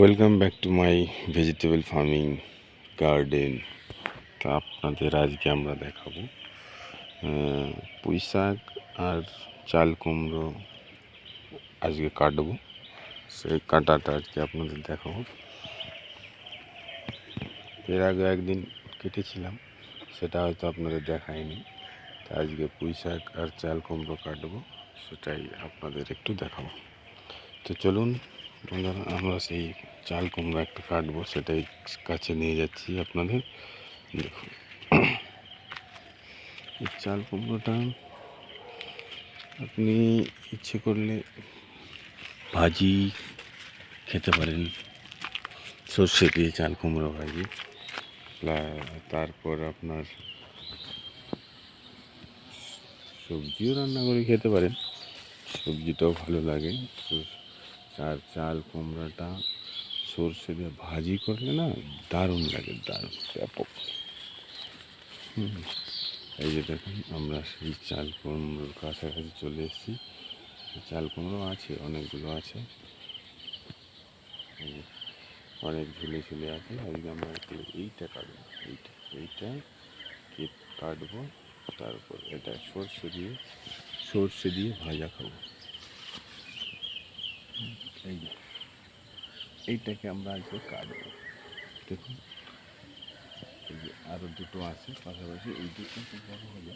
Welcome back to my vegetable farming garden. তা আপনাদের আজকে আমরা দেখাবো পুঁই শাক আর চাল কুমড়ো আজকে কাটবো। সেই কাটাটা আজকে আপনাদের দেখাবো। এর আগে একদিন কেটেছিলাম, সেটা হয়তো আপনাদের দেখায়নি। তা আজকে পুঁই শাক আর চাল কুমড়ো কাটবো, সেটাই আপনাদের একটু দেখাবো। তো চলুন বন্ধুরা, আমরা সেই চাল কুমড়ো একটা কাটবো, সেটাই কাছে নিয়ে যাচ্ছি আপনাদের। দেখুন, এই চাল কুমড়োটা আপনি ইচ্ছে করলে ভাজি খেতে পারেন, সর্ষে দিয়ে চাল কুমড়ো ভাজি। তারপর আপনার সবজিও রান্না করে খেতে পারেন, সবজিটাও ভালো লাগে। আর চাল কুমড়োটা সর্ষে দিয়ে ভাজি করলে না দারুণ লাগে, দারুণ ব্যাপক। এই যে দেখুন, আমরা সেই চাল কুমড়োর কাছাকাছি চলে এসেছি। চাল কুমড়ো আছে, অনেকগুলো আছে, অনেক ঝুলে ঝুলে আছে। আজকে আমরা একটু এইটা কাটবো, এইটা কাটবো। তারপর এটা সর্ষে দিয়ে ভাজা খাবো। এইটাকে আমরা আজকে কাটবো। দেখুন, এই যে আরও দুটো আছে পাশাপাশি, এই দুটো একটু বড়ো হবে,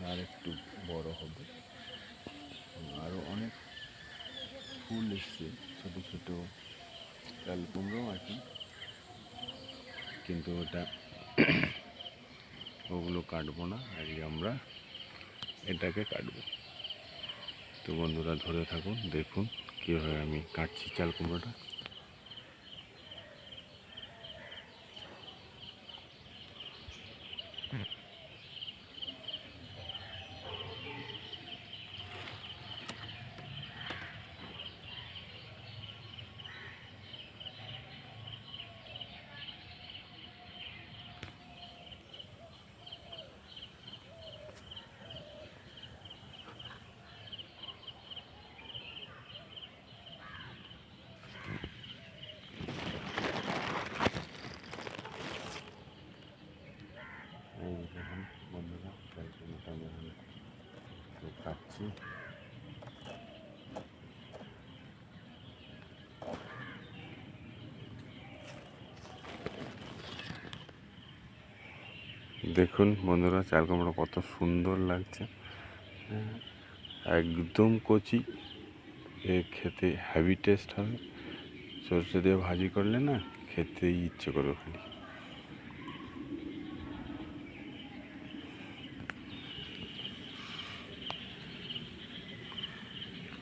আর একটু বড় হবে। আরও অনেক ফুল এসছে, ছোটো ছোটো চাল কুমড়ো আছে, কিন্তু ওগুলো কাটবো না, আজকে আমরা এটাকে কাটবো। তো বন্ধুরা ধরে থাকুন, দেখুন কীভাবে আমি কাটছি চাল কুমড়োটা। এই দেখুন বন্ধুরা, চাল কুমড়োটা আমি কাটছি। দেখুন বন্ধুরা, চাল কুমড়ো কত সুন্দর লাগছে, একদম কচি। খেতে হেভি টেস্ট হবে, সরষে দিয়ে ভাজি করলে না খেতেই ইচ্ছে করবে খালি।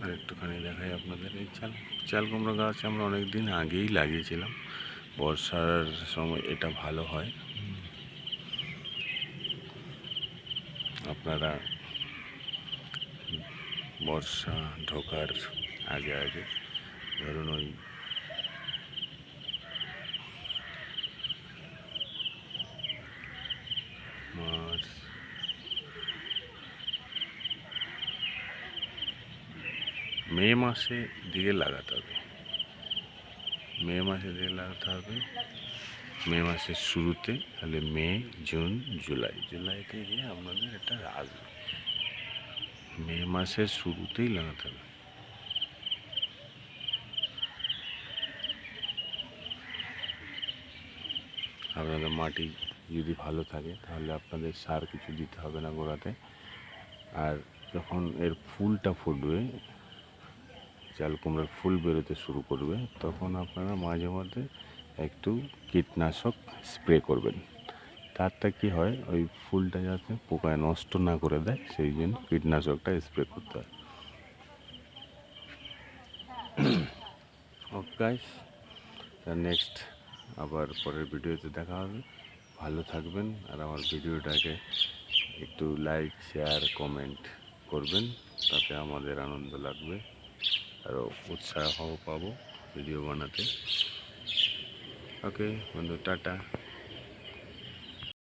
আর একটুখানি দেখাই আপনাদের, এই চাল কুমড়ো গাছ আমরা অনেক দিন আগেই লাগিয়েছিলাম। বর্ষার সময় এটা ভালো হয়। আপনারা বর্ষা ঢোকার আগে আগে, ধরুন ওই মার্চ, মে মাসে দিকে লাগাতে হবে। মে মাসের শুরুতে, তাহলে মে, জুন, জুলাইতে গিয়ে আপনাদের এটা আসবে। মে মাসের শুরুতেই লাগাতে হবে। আপনাদের মাটি যদি ভালো থাকে তাহলে আপনাদের সার কিছু দিতে হবে না গোড়াতে। আর যখন এর ফুলটা ফুটবে, চাল কুমড়োর ফুল বেরোতে শুরু করবে, তখন আপনারা মাঝে মধ্যে একটু কীটনাশক স্প্রে করবেন। তারটা কি হয়, ওই ফুলটা যাতে পোকায় নষ্ট না করে দেয়, সেই জন্য কীটনাশকটা স্প্রে করতে হয়। ওকে গাইস, নেক্সট আবার পরের ভিডিওতে দেখা হবে। ভালো থাকবেন, আর আমার ভিডিওটাকে একটু লাইক, শেয়ার, কমেন্ট করবেন, তাতে আমাদের আনন্দ লাগবে, আরও উৎসাহ পাবো ভিডিও বানাতে। ওকে বন্ধু, টাটা।